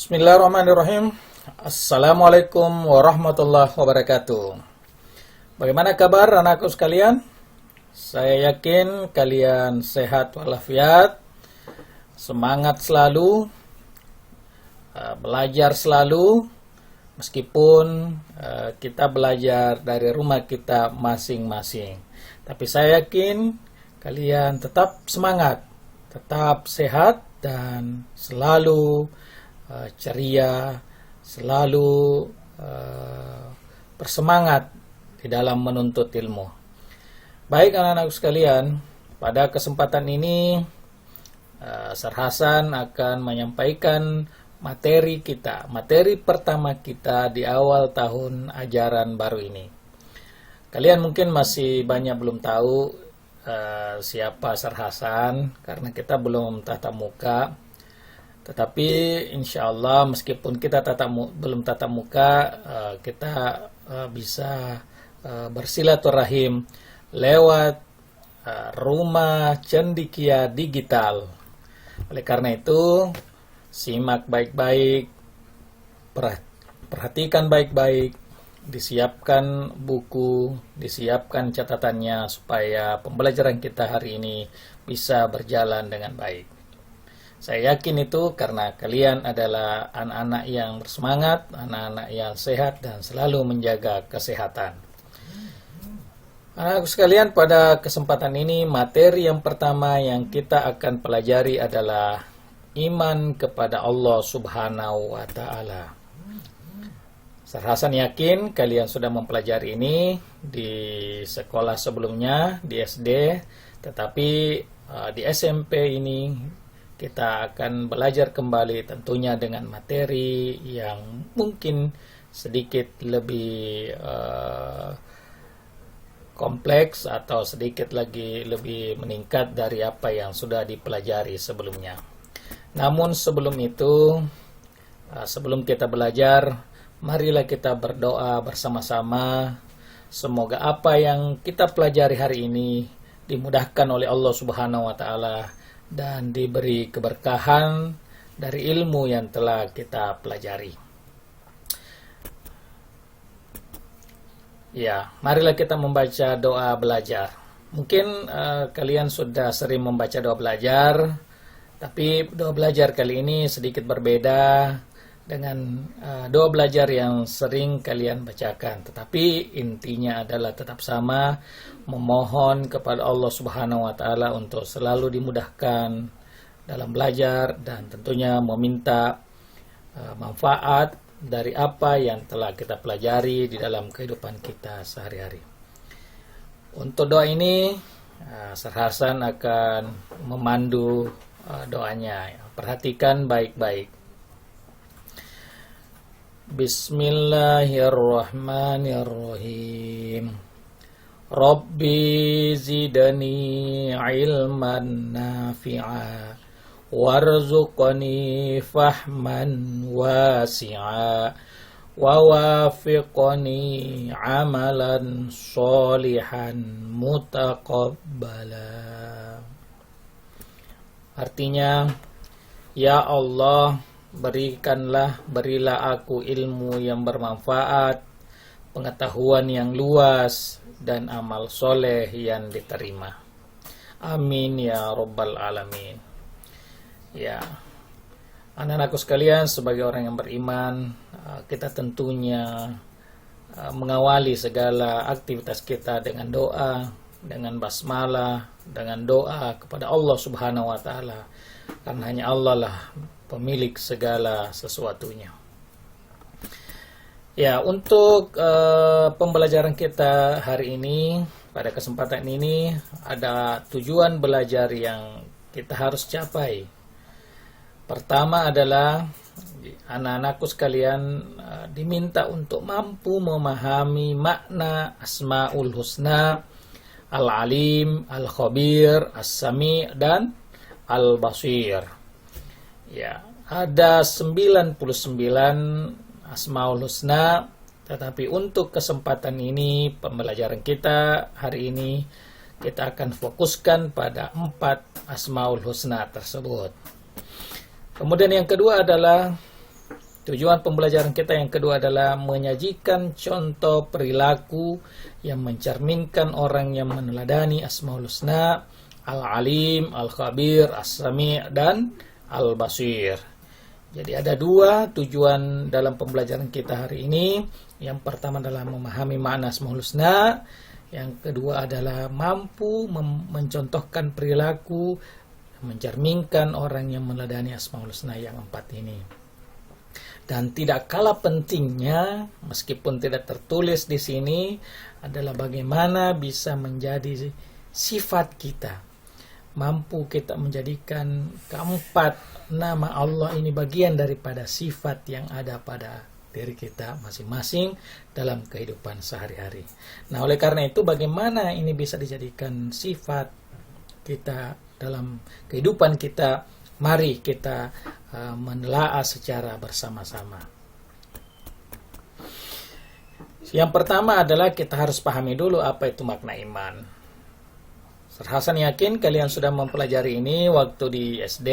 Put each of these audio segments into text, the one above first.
Bismillahirrahmanirrahim. Assalamualaikum warahmatullahi wabarakatuh. Bagaimana kabar anakku sekalian? Saya yakin kalian sehat walafiat, semangat selalu, belajar selalu, meskipun kita belajar dari rumah kita masing-masing. Tapi saya yakin kalian tetap semangat, tetap sehat, dan selalu ceria, selalu bersemangat di dalam menuntut ilmu. Baik anak-anak sekalian, pada kesempatan ini Sar Hasan akan menyampaikan materi kita, materi pertama kita di awal tahun ajaran baru ini. Kalian mungkin masih banyak belum tahu siapa Sar Hasan karena kita belum tatap muka. Tetapi insya Allah meskipun kita belum tatap muka, kita bisa bersilaturahim lewat rumah cendekia digital. Oleh karena itu, simak baik-baik, perhatikan baik-baik, disiapkan buku, disiapkan catatannya supaya pembelajaran kita hari ini bisa berjalan dengan baik. Saya yakin itu karena kalian adalah anak-anak yang bersemangat, anak-anak yang sehat dan selalu menjaga kesehatan. Anak sekalian, pada kesempatan ini materi yang pertama yang kita akan pelajari adalah iman kepada Allah Subhanahu wa Ta'ala. Sar Hasan yakin kalian sudah mempelajari ini di sekolah sebelumnya, di SD, tetapi di SMP ini kita akan belajar kembali tentunya dengan materi yang mungkin sedikit lebih kompleks atau sedikit lagi lebih meningkat dari apa yang sudah dipelajari sebelumnya. Namun sebelum itu, sebelum kita belajar, marilah kita berdoa bersama-sama. Semoga apa yang kita pelajari hari ini dimudahkan oleh Allah Subhanahu wa Ta'ala dan diberi keberkahan dari ilmu yang telah kita pelajari. Ya, marilah kita membaca doa belajar. Mungkin kalian sudah sering membaca doa belajar, tapi doa belajar kali ini sedikit berbeda dengan doa belajar yang sering kalian bacakan. Tetapi intinya adalah tetap sama, memohon kepada Allah Subhanahu wa Ta'ala untuk selalu dimudahkan dalam belajar dan tentunya meminta manfaat dari apa yang telah kita pelajari di dalam kehidupan kita sehari-hari. Untuk doa ini, Sar Hasan akan memandu doanya. Perhatikan baik-baik. Bismillahirrahmanirrahim. Rabbi zidani ilman nafi'a warzuqni fahman wasi'a wa wafiqni amalan sholihan mutaqabbala. Artinya, ya Allah, berilah aku ilmu yang bermanfaat, pengetahuan yang luas, dan amal soleh yang diterima. Amin ya Rabbal Alamin. Ya, anak-anakku sekalian, sebagai orang yang beriman, kita tentunya mengawali segala aktivitas kita dengan doa, dengan basmalah, dengan doa kepada Allah Subhanahu wa Ta'ala, karena hanya Allah lah pemilik segala sesuatunya. Ya, untuk pembelajaran kita hari ini, pada kesempatan ini ada tujuan belajar yang kita harus capai. Pertama adalah anak-anakku sekalian diminta untuk mampu memahami makna Asmaul Husna, Al-Alim, Al-Khabir, As-Sami, dan Al-Basir. Ya, ada 99 Asmaul Husna, tetapi untuk kesempatan ini, pembelajaran kita hari ini, kita akan fokuskan pada 4 Asmaul Husna tersebut. Kemudian yang kedua adalah Tujuan pembelajaran kita yang kedua adalah menyajikan contoh perilaku yang mencerminkan orang yang meneladani Asmaul Husna, Al-Alim, Al-Khabir, As-Sami' dan Al-Basir. Jadi ada dua tujuan dalam pembelajaran kita hari ini. Yang pertama adalah memahami makna Asmaul Husna. Yang kedua adalah mampu mencontohkan perilaku mencerminkan orang yang meneladani Asmaul Husna yang empat ini. Dan tidak kalah pentingnya, meskipun tidak tertulis di sini, adalah bagaimana bisa menjadi sifat kita. Mampu kita menjadikan keempat nama Allah ini bagian daripada sifat yang ada pada diri kita masing-masing dalam kehidupan sehari-hari. Nah, oleh karena itu bagaimana ini bisa dijadikan sifat kita dalam kehidupan kita? Mari kita menelaah secara bersama-sama. Yang pertama adalah kita harus pahami dulu apa itu makna iman. Hasan yakin kalian sudah mempelajari ini waktu di SD,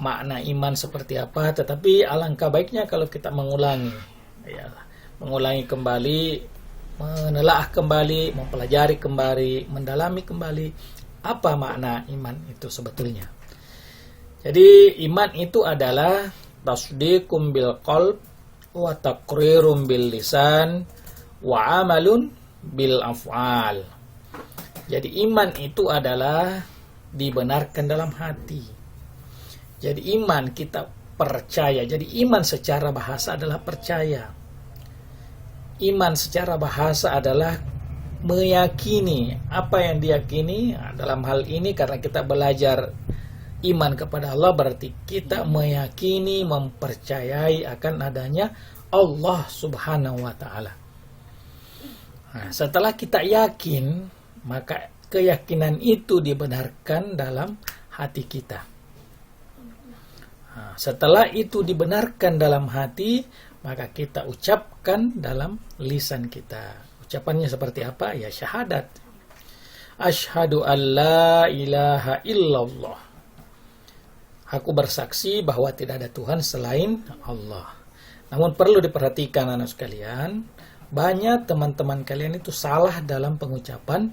makna iman seperti apa, tetapi alangkah baiknya kalau kita mengulangi, mengulangi kembali, menelaah kembali, mempelajari kembali, mendalami kembali apa makna iman itu sebetulnya. Jadi iman itu adalah tasdiqum bil qalb wa taqrirum bil lisan wa amalun bil af'al. Jadi iman itu adalah dibenarkan dalam hati. Jadi iman kita percaya. Jadi iman secara bahasa adalah percaya. Iman secara bahasa adalah meyakini. Apa yang diyakini dalam hal ini karena kita belajar iman kepada Allah berarti kita meyakini, mempercayai akan adanya Allah Subhanahu wa Ta'ala. Nah, setelah kita yakin, maka keyakinan itu dibenarkan dalam hati kita. Nah, setelah itu dibenarkan dalam hati, maka kita ucapkan dalam lisan kita. Ucapannya seperti apa? Ya syahadat. Asyhadu an la ilaha illallah. Aku bersaksi bahwa tidak ada Tuhan selain Allah. Namun perlu diperhatikan anak sekalian, banyak teman-teman kalian itu salah dalam pengucapan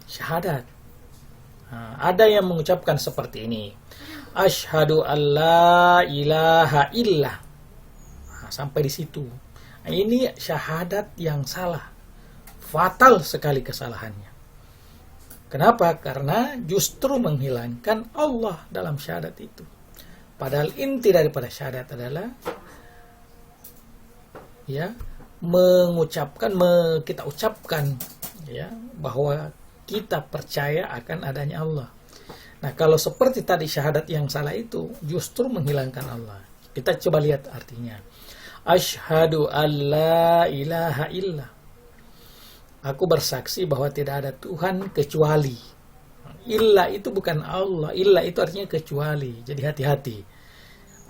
syahadat. Nah, ada yang mengucapkan seperti ini. Asyhadu an la ilaha illallah. Nah, sampai di situ. Nah, ini syahadat yang salah. Fatal sekali kesalahannya. Kenapa? Karena justru menghilangkan Allah dalam syahadat itu. Padahal inti daripada syahadat adalah kita ucapkan bahwa kita percaya akan adanya Allah. Nah, kalau seperti tadi syahadat yang salah itu justru menghilangkan Allah. Kita coba lihat artinya. Asyhadu an la ilaha illallah. Aku bersaksi bahwa tidak ada Tuhan kecuali. Illa itu bukan Allah. Illa itu artinya kecuali. Jadi hati-hati.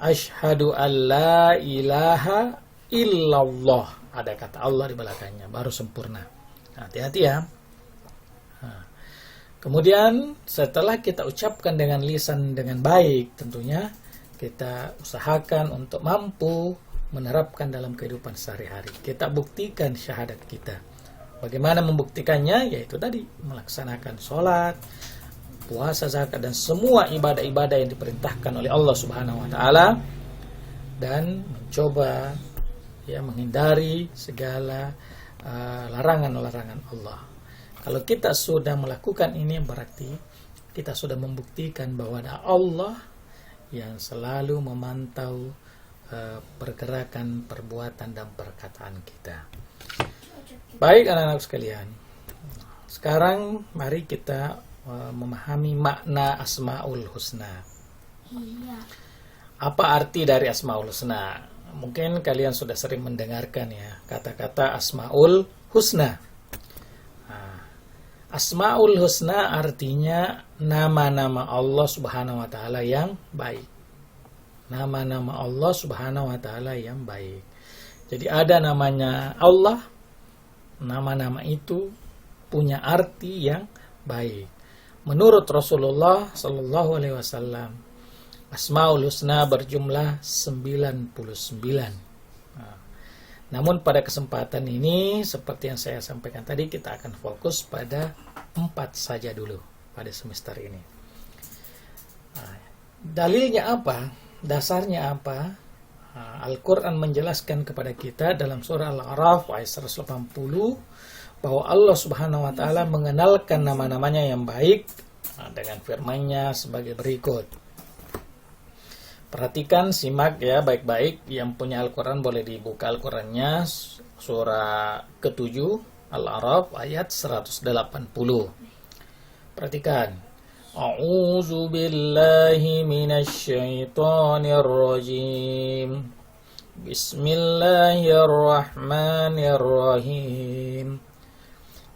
Asyhadu an la ilaha illallah. Ada kata Allah di belakangnya. Baru sempurna. Hati-hati ya. Nah, kemudian setelah kita ucapkan dengan lisan dengan baik, tentunya kita usahakan untuk mampu menerapkan dalam kehidupan sehari-hari. Kita buktikan syahadat kita. Bagaimana membuktikannya? Yaitu tadi melaksanakan sholat, puasa, zakat dan semua ibadah-ibadah yang diperintahkan oleh Allah Subhanahu wa Ta'ala, dan mencoba menghindari segala larangan-larangan Allah. Kalau kita sudah melakukan ini, berarti kita sudah membuktikan bahwa ada Allah yang selalu memantau pergerakan, perbuatan dan perkataan kita. Baik anak-anak sekalian, sekarang mari kita memahami makna Asmaul Husna. Apa arti dari Asmaul Husna? Mungkin kalian sudah sering mendengarkan ya kata-kata Asmaul Husna. Asmaul Husna artinya nama-nama Allah Subhanahu wa Ta'ala yang baik. Nama-nama Allah Subhanahu wa Ta'ala yang baik. Jadi ada namanya Allah. Nama-nama itu punya arti yang baik. Menurut Rasulullah Sallallahu Alaihi Wasallam, Asmaul Husna berjumlah 99. Nah, namun pada kesempatan ini, seperti yang saya sampaikan tadi, kita akan fokus pada 4 saja dulu pada semester ini. Nah, dalilnya apa? Dasarnya apa? Nah, Al-Quran menjelaskan kepada kita dalam surah Al-A'raf ayat 180 bahwa Allah Subhanahu wa Ta'ala mengenalkan nama-namanya yang baik dengan firman-Nya sebagai berikut. Perhatikan, simak ya baik-baik. Yang punya Al-Quran boleh dibuka Al-Qurannya, surah ke-7 Al-A'raf ayat 180. Perhatikan. A'udzu billahi minasy syaithanir rajim. Bismillahirrahmanirrahim.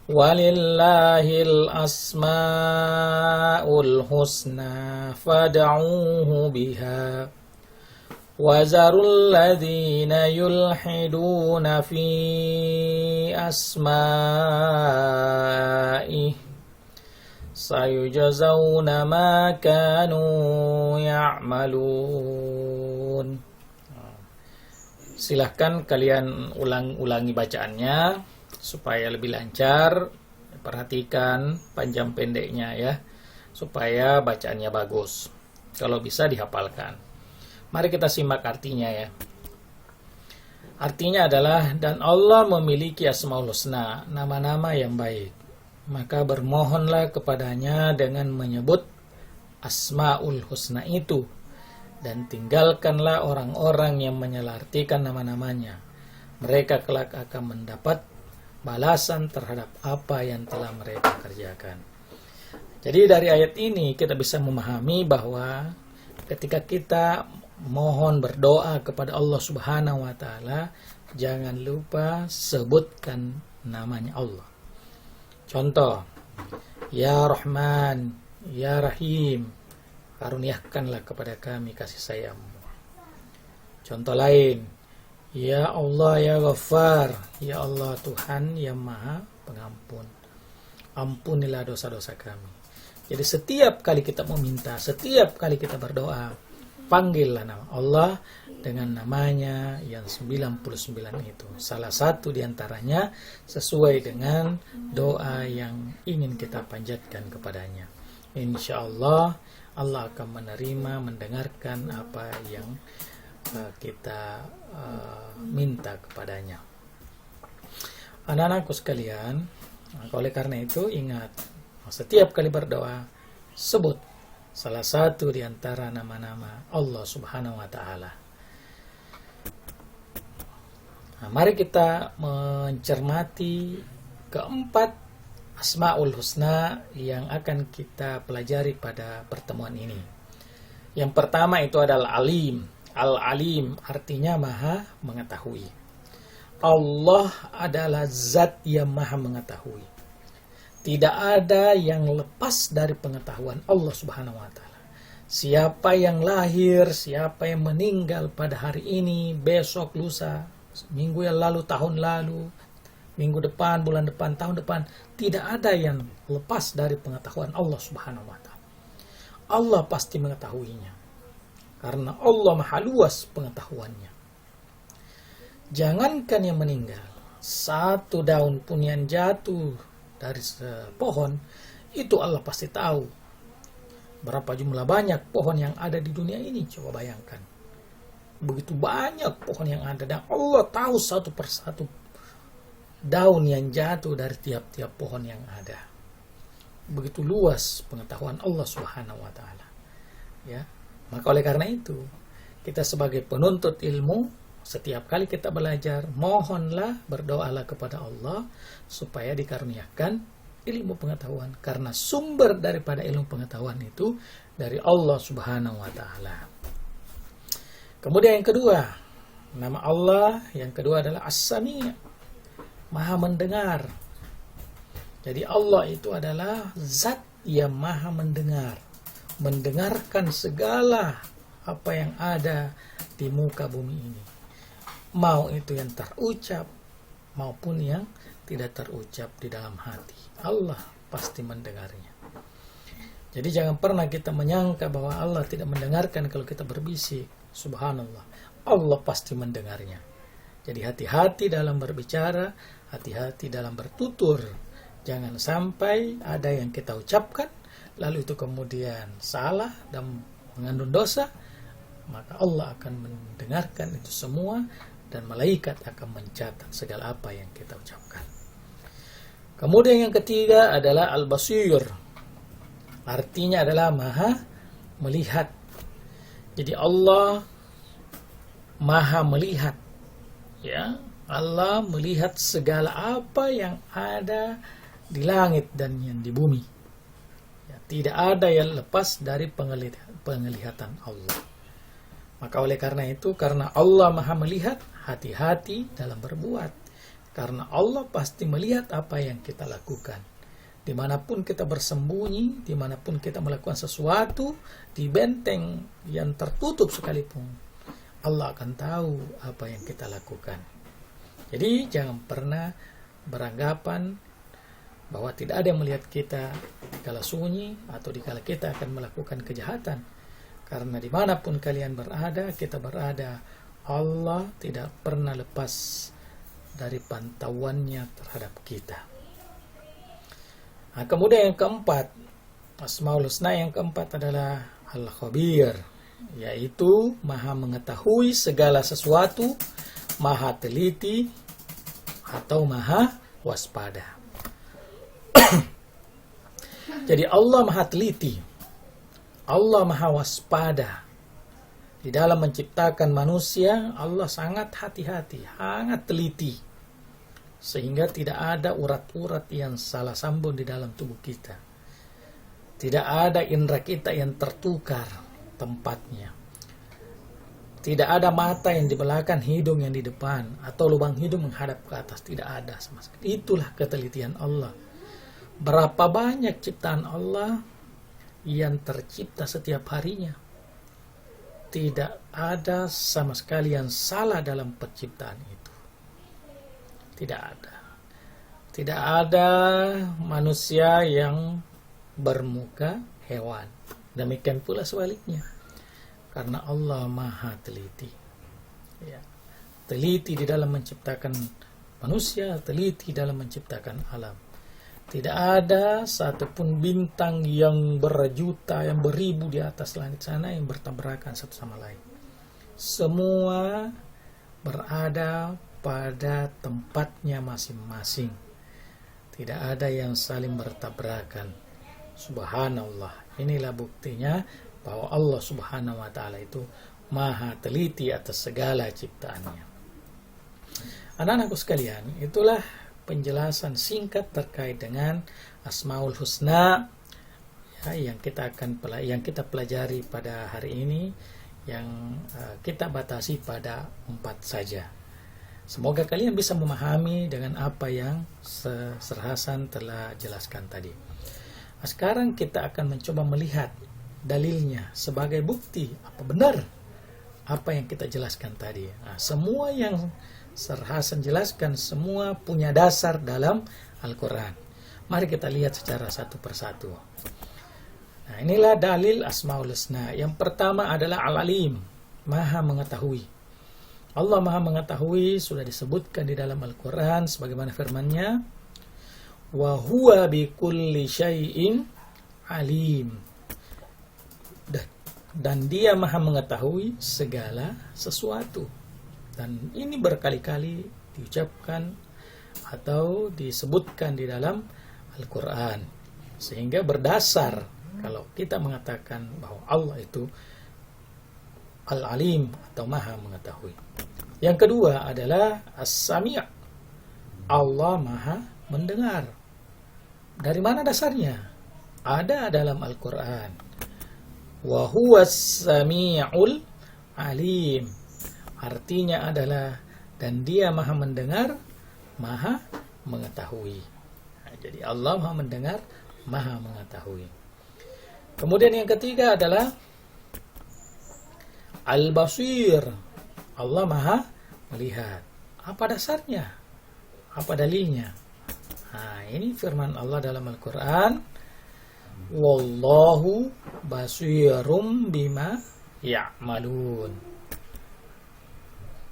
Walillahil asmaul husna fad'uuhu biha wazarul ladzina yulhiduna fi asma'ihi sayujazawna ma kanu ya'malun. Silahkan kalian ulangi bacaannya supaya lebih lancar. Perhatikan panjang pendeknya ya, supaya bacaannya bagus. Kalau bisa dihafalkan. Mari kita simak artinya ya. Artinya adalah, dan Allah memiliki Asmaul Husna, nama-nama yang baik. Maka bermohonlah kepadanya dengan menyebut Asmaul Husna itu, dan tinggalkanlah orang-orang yang menyalartikan nama-namanya. Mereka kelak akan mendapat balasan terhadap apa yang telah mereka kerjakan. Jadi dari ayat ini kita bisa memahami bahwa ketika kita mohon berdoa kepada Allah Subhanahu wa Ta'ala, jangan lupa sebutkan namanya Allah. Contoh, Ya Rahman, Ya Rahim, karuniakanlah kepada kami kasih sayang-Mu. Contoh lain, Ya Allah, Ya Ghaffar, Ya Allah Tuhan yang Maha Pengampun, ampunilah dosa-dosa kami. Jadi setiap kali kita meminta, setiap kali kita berdoa, panggillah nama Allah dengan namanya yang 99 itu. Salah satu diantaranya sesuai dengan doa yang ingin kita panjatkan kepadanya. Insya Allah, Allah akan menerima, mendengarkan apa yang kita minta kepadanya. Anak-anakku sekalian, oleh karena itu ingat, setiap kali berdoa sebut salah satu di antara nama-nama Allah Subhanahu wa Ta'ala. Nah, mari kita mencermati keempat Asmaul Husna yang akan kita pelajari pada pertemuan ini. Yang pertama itu adalah Alim. Al-Alim artinya Maha Mengetahui. Allah adalah Zat yang Maha Mengetahui. Tidak ada yang lepas dari pengetahuan Allah Subhanahu wa Ta'ala. Siapa yang lahir, siapa yang meninggal pada hari ini, besok, lusa, minggu yang lalu, tahun lalu, minggu depan, bulan depan, tahun depan, tidak ada yang lepas dari pengetahuan Allah Subhanahu wa Ta'ala. Allah pasti mengetahuinya. Karena Allah maha luas pengetahuannya. Jangankan yang meninggal, satu daun pun yang jatuh dari pohon, itu Allah pasti tahu. Berapa jumlah banyak pohon yang ada di dunia ini, coba bayangkan. Begitu banyak pohon yang ada, dan Allah tahu satu persatu daun yang jatuh dari tiap-tiap pohon yang ada. Begitu luas pengetahuan Allah Subhanahu wa Ta'ala. Ya. Maka oleh karena itu, kita sebagai penuntut ilmu, setiap kali kita belajar, mohonlah, berdoalah kepada Allah supaya dikaruniakan ilmu pengetahuan. Karena sumber daripada ilmu pengetahuan itu dari Allah Subhanahu wa Ta'ala. Kemudian yang kedua, nama Allah yang kedua adalah As-Sami', Maha Mendengar. Jadi Allah itu adalah Zat yang Maha Mendengar. Mendengarkan segala apa yang ada di muka bumi ini, mau itu yang terucap maupun yang tidak terucap di dalam hati, Allah pasti mendengarnya. Jadi jangan pernah kita menyangka bahwa Allah tidak mendengarkan kalau kita berbisik. Subhanallah, Allah pasti mendengarnya. Jadi hati-hati dalam berbicara, hati-hati dalam bertutur. Jangan sampai ada yang kita ucapkan, lalu itu kemudian salah dan mengandung dosa, maka Allah akan mendengarkan itu semua dan malaikat akan mencatat segala apa yang kita ucapkan. Kemudian yang ketiga adalah al-basir. Artinya adalah maha melihat. Jadi Allah maha melihat. Ya, Allah melihat segala apa yang ada di langit dan yang di bumi. Ya, tidak ada yang lepas dari penglihatan Allah. Maka oleh karena itu, karena Allah maha melihat, hati-hati dalam berbuat. Karena Allah pasti melihat apa yang kita lakukan. Dimanapun kita bersembunyi, dimanapun kita melakukan sesuatu, di benteng yang tertutup sekalipun, Allah akan tahu apa yang kita lakukan. Jadi jangan pernah beranggapan bahwa tidak ada yang melihat kita dikala sunyi atau dikala kita akan melakukan kejahatan. Karena dimanapun kalian berada, kita berada, Allah tidak pernah lepas dari pantauannya terhadap kita. Nah, kemudian yang keempat, Asmaul Husna yang keempat adalah Al-Khabir, yaitu maha mengetahui segala sesuatu, maha teliti atau maha waspada. Jadi Allah maha teliti, Allah maha waspada. Di dalam menciptakan manusia, Allah sangat hati-hati, sangat teliti, sehingga tidak ada urat-urat yang salah sambung di dalam tubuh kita. Tidak ada indera kita yang tertukar tempatnya. Tidak ada mata yang di belakang, hidung yang di depan, atau lubang hidung menghadap ke atas. Tidak ada sama sekali. Itulah ketelitian Allah. Berapa banyak ciptaan Allah yang tercipta setiap harinya. Tidak ada sama sekali yang salah dalam penciptaan itu. Tidak ada. Tidak ada manusia yang bermuka hewan. Demikian pula sebaliknya. Karena Allah maha teliti. Ya. Teliti di dalam menciptakan manusia, teliti dalam menciptakan alam. Tidak ada satupun bintang yang berjuta, yang beribu di atas langit sana yang bertabrakan satu sama lain. Semua berada pada tempatnya masing-masing. Tidak ada yang saling bertabrakan. Subhanallah. Inilah buktinya bahwa Allah Subhanahu wa ta'ala itu maha teliti atas segala ciptaannya. Anak-anakku sekalian, itulah penjelasan singkat terkait dengan Asmaul Husna ya, yang kita pelajari pada hari ini, yang kita batasi pada 4 saja. Semoga kalian bisa memahami dengan apa yang Sir Hasan telah jelaskan tadi. Nah, sekarang kita akan mencoba melihat dalilnya sebagai bukti apa benar apa yang kita jelaskan tadi. Nah, semua yang Sir Hasan jelaskan semua punya dasar dalam Al-Quran. Mari kita lihat secara satu persatu. Nah, inilah dalil Asmaul Husna. Yang pertama adalah Al-Alim, maha mengetahui. Allah maha mengetahui, sudah disebutkan di dalam Al-Quran sebagaimana firman-Nya, wa huwa bikulli syai'in alim. Dan dia maha mengetahui segala sesuatu. Dan ini berkali-kali diucapkan atau disebutkan di dalam Al-Quran. Sehingga berdasar kalau kita mengatakan bahwa Allah itu Al-Alim atau maha mengetahui. Yang kedua adalah As-Sami'. Allah maha mendengar. Dari mana dasarnya? Ada dalam Al-Quran. Wa huwas sami'ul alim. Artinya adalah dan dia maha mendengar, maha mengetahui. Nah, jadi Allah maha mendengar, maha mengetahui. Kemudian yang ketiga adalah Al-Basir. Allah maha melihat. Apa dasarnya? Apa dalilnya? Nah, ini firman Allah dalam Al-Quran. wallahu basirum bima ya'malun.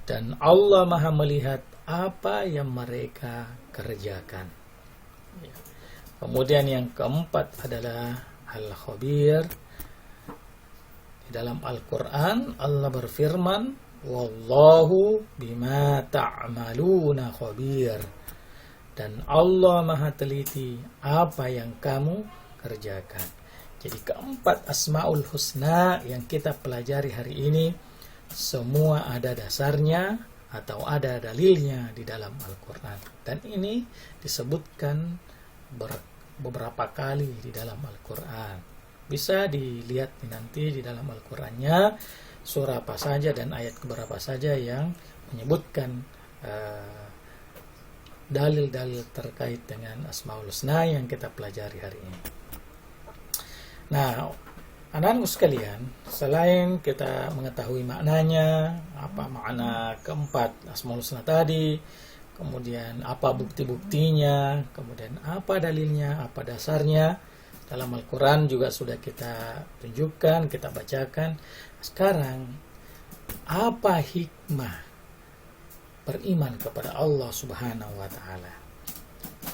Dan Allah Maha melihat apa yang mereka kerjakan. Ya. Kemudian yang keempat adalah Al-Khabir. Di dalam Al-Quran Allah berfirman, wallahu bima ta'maluna khabir. Dan Allah Maha teliti apa yang kamu kerjakan. Jadi keempat Asmaul Husna yang kita pelajari hari ini semua ada dasarnya atau ada dalilnya di dalam Al-Quran. Dan ini disebutkan beberapa kali di dalam Al-Quran. Bisa dilihat nanti di dalam Al-Qurannya surah apa saja dan ayat keberapa saja yang menyebutkan dalil-dalil terkait dengan Asmaul Husna yang kita pelajari hari ini. Nah, anak-anakku sekalian, selain kita mengetahui maknanya, apa makna keempat Asmaul Husna tadi, kemudian apa bukti-buktinya, kemudian apa dalilnya, apa dasarnya, dalam Al-Quran juga sudah kita tunjukkan, kita bacakan. Sekarang, apa hikmah beriman kepada Allah Subhanahu wa Ta'ala?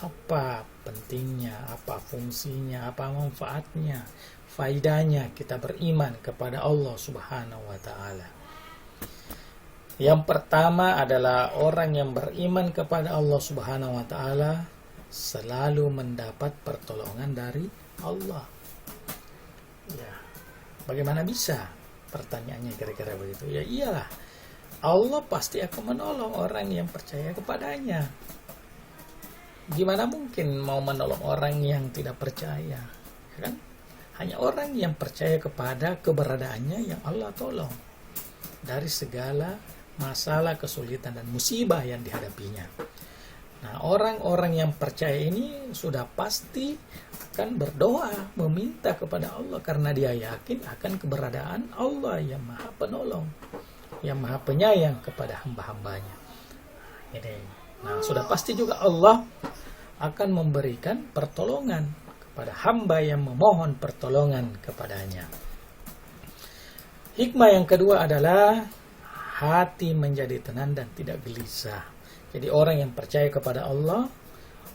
Apa pentingnya, apa fungsinya, apa manfaatnya, faidahnya kita beriman kepada Allah Subhanahu wa Ta'ala? Yang pertama adalah orang yang beriman kepada Allah Subhanahu wa Ta'ala selalu mendapat pertolongan dari Allah. Ya, bagaimana bisa? Pertanyaannya kira-kira begitu. Ya iyalah, Allah pasti akan menolong orang yang percaya kepadanya. Gimana mungkin mau menolong orang yang tidak percaya? Ya kan? Hanya orang yang percaya kepada keberadaannya yang Allah tolong dari segala masalah, kesulitan, dan musibah yang dihadapinya. Nah, orang-orang yang percaya ini sudah pasti akan berdoa, meminta kepada Allah karena dia yakin akan keberadaan Allah yang Maha Penolong, yang Maha Penyayang kepada hamba-hambanya. Ini. Nah, sudah pasti juga Allah akan memberikan pertolongan kepada hamba yang memohon pertolongan kepadanya. Hikmah yang kedua adalah hati menjadi tenang dan tidak gelisah. Jadi orang yang percaya kepada Allah,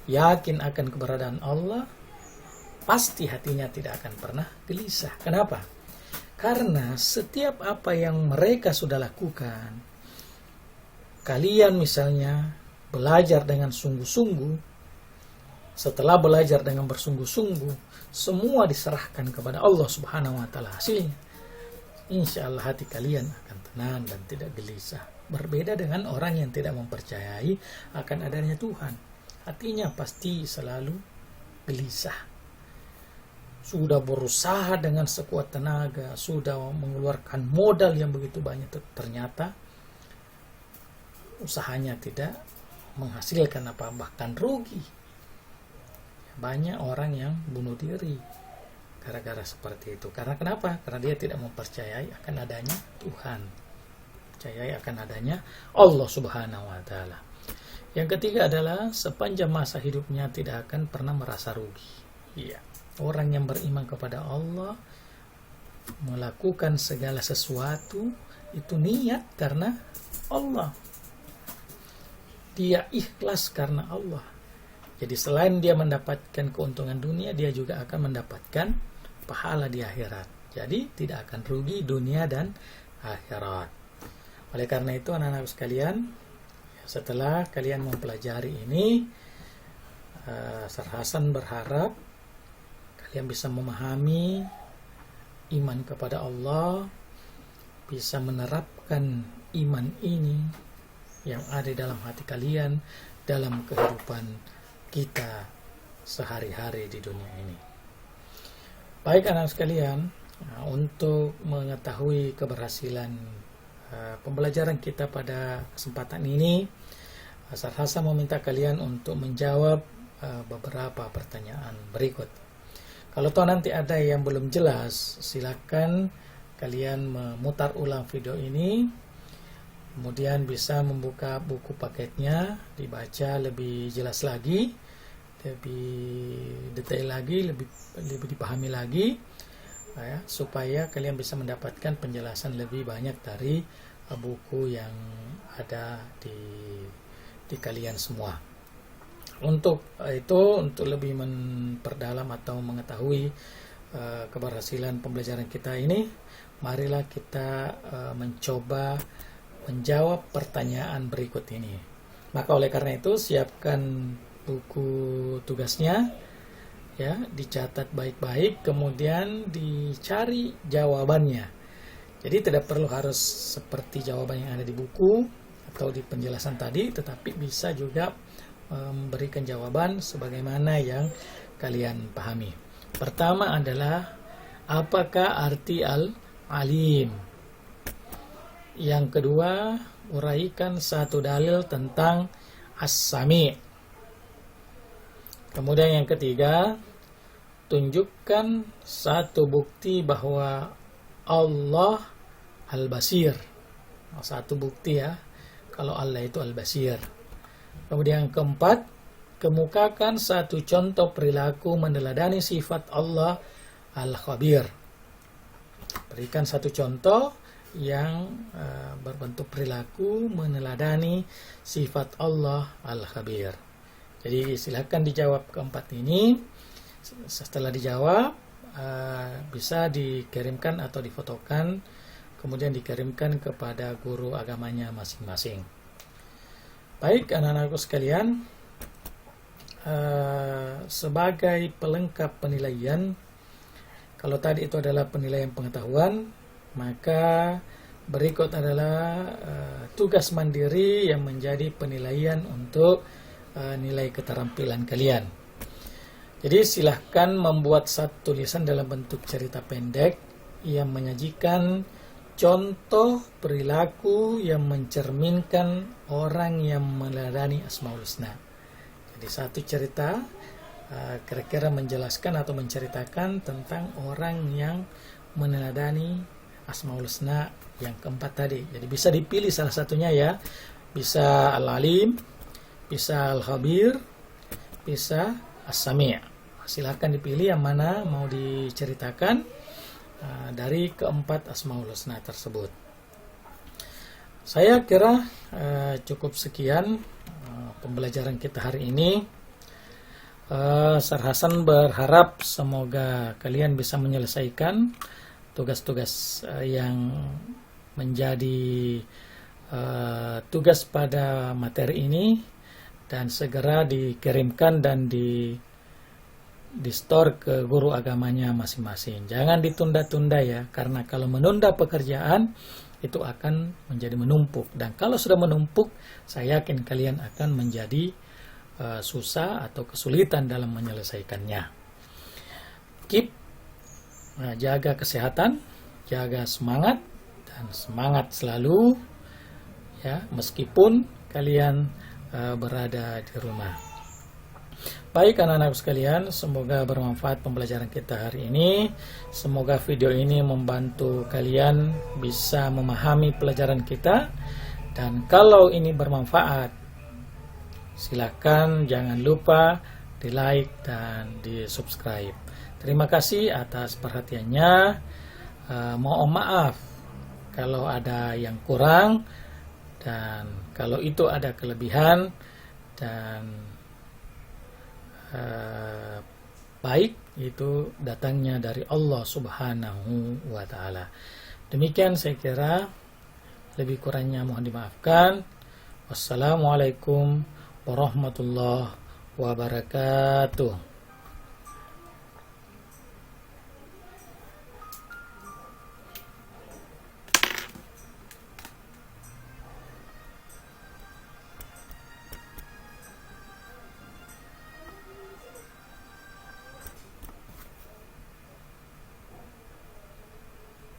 yakin akan keberadaan Allah, pasti hatinya tidak akan pernah gelisah. Kenapa? Karena setiap apa yang mereka sudah lakukan, kalian misalnya belajar dengan sungguh-sungguh, setelah belajar dengan bersungguh-sungguh, semua diserahkan kepada Allah Subhanahu wa Ta'ala. Hasilnya, insya Allah hati kalian akan tenang dan tidak gelisah. Berbeda dengan orang yang tidak mempercayai akan adanya Tuhan. Hatinya pasti selalu gelisah. Sudah berusaha dengan sekuat tenaga, sudah mengeluarkan modal yang begitu banyak, ternyata usahanya tidak menghasilkan apa, bahkan rugi. Banyak orang yang bunuh diri gara-gara seperti itu. Karena kenapa? Karena dia tidak mempercayai akan adanya Tuhan, percayai akan adanya Allah Subhanahu wa Ta'ala. Yang ketiga adalah sepanjang masa hidupnya tidak akan pernah merasa rugi. Iya. Orang yang beriman kepada Allah melakukan segala sesuatu itu niat karena Allah. Dia ikhlas karena Allah. Jadi selain dia mendapatkan keuntungan dunia, dia juga akan mendapatkan pahala di akhirat. Jadi tidak akan rugi dunia dan akhirat. Oleh karena itu anak-anak sekalian, setelah kalian mempelajari ini, Sar Hasan berharap kalian bisa memahami iman kepada Allah, bisa menerapkan iman ini yang ada dalam hati kalian dalam kehidupan kita sehari-hari di dunia ini. Baik anak sekalian, untuk mengetahui keberhasilan pembelajaran kita pada kesempatan ini, Sar Hasan meminta kalian untuk menjawab beberapa pertanyaan berikut. Kalau toh nanti ada yang belum jelas, silakan kalian memutar ulang video ini, kemudian bisa membuka buku paketnya, dibaca lebih jelas lagi, detail lagi, lebih dipahami lagi, ya, supaya kalian bisa mendapatkan penjelasan lebih banyak dari buku yang ada di kalian semua. Untuk lebih memperdalam atau mengetahui keberhasilan pembelajaran kita ini, marilah kita mencoba menjawab pertanyaan berikut ini. Maka oleh karena itu, siapkan buku tugasnya, ya, dicatat baik-baik, kemudian dicari jawabannya. Jadi tidak perlu harus seperti jawaban yang ada di buku atau di penjelasan tadi, tetapi bisa juga memberikan jawaban sebagaimana yang kalian pahami. Pertama adalah, apakah arti al-alim? Yang kedua, uraikan satu dalil tentang as-sami'. Kemudian yang ketiga, tunjukkan satu bukti bahwa Allah Al-Basir. Satu bukti, ya, kalau Allah itu Al-Basir. Kemudian yang keempat, kemukakan satu contoh perilaku meneladani sifat Allah Al-Khabir. Berikan satu contoh yang berbentuk perilaku meneladani sifat Allah Al-Khabir. Jadi silakan dijawab keempat ini. Setelah dijawab, bisa dikirimkan atau difotokan, kemudian dikirimkan kepada guru agamanya masing-masing. Baik, anak-anakku sekalian, sebagai pelengkap penilaian, kalau tadi itu adalah penilaian pengetahuan, maka berikut adalah tugas mandiri yang menjadi penilaian untuk nilai keterampilan kalian. Jadi silahkan membuat satu tulisan dalam bentuk cerita pendek yang menyajikan contoh perilaku yang mencerminkan orang yang meneladani Asmaul Husna. Jadi satu cerita kira-kira menjelaskan atau menceritakan tentang orang yang meneladani Asmaul Husna yang keempat tadi. Jadi bisa dipilih salah satunya, ya. Bisa Al-Alim, bisa Al-Khabir, bisa As-Sami'. Silahkan dipilih yang mana mau diceritakan dari keempat Asmaul Husna tersebut. Saya kira cukup sekian pembelajaran kita hari ini. Sar Hasan berharap semoga kalian bisa menyelesaikan tugas-tugas yang menjadi tugas pada materi ini, dan segera dikirimkan dan di store ke guru agamanya masing-masing. Jangan ditunda-tunda, ya, karena kalau menunda pekerjaan itu akan menjadi menumpuk, dan kalau sudah menumpuk, saya yakin kalian akan menjadi susah atau kesulitan dalam menyelesaikannya. Jaga kesehatan, jaga semangat, dan semangat selalu, ya, meskipun kalian berada di rumah. Baik, anak-anak sekalian, semoga bermanfaat pembelajaran kita hari ini. Semoga video ini membantu kalian bisa memahami pelajaran kita. Dan kalau ini bermanfaat, silakan jangan lupa di like dan di subscribe. Terima kasih atas perhatiannya. Mohon maaf kalau ada yang kurang, dan kalau itu ada kelebihan, dan baik itu datangnya dari Allah Subhanahu wa Ta'ala. Demikian saya kira, lebih kurangnya mohon dimaafkan. Wassalamualaikum warahmatullahi wabarakatuh.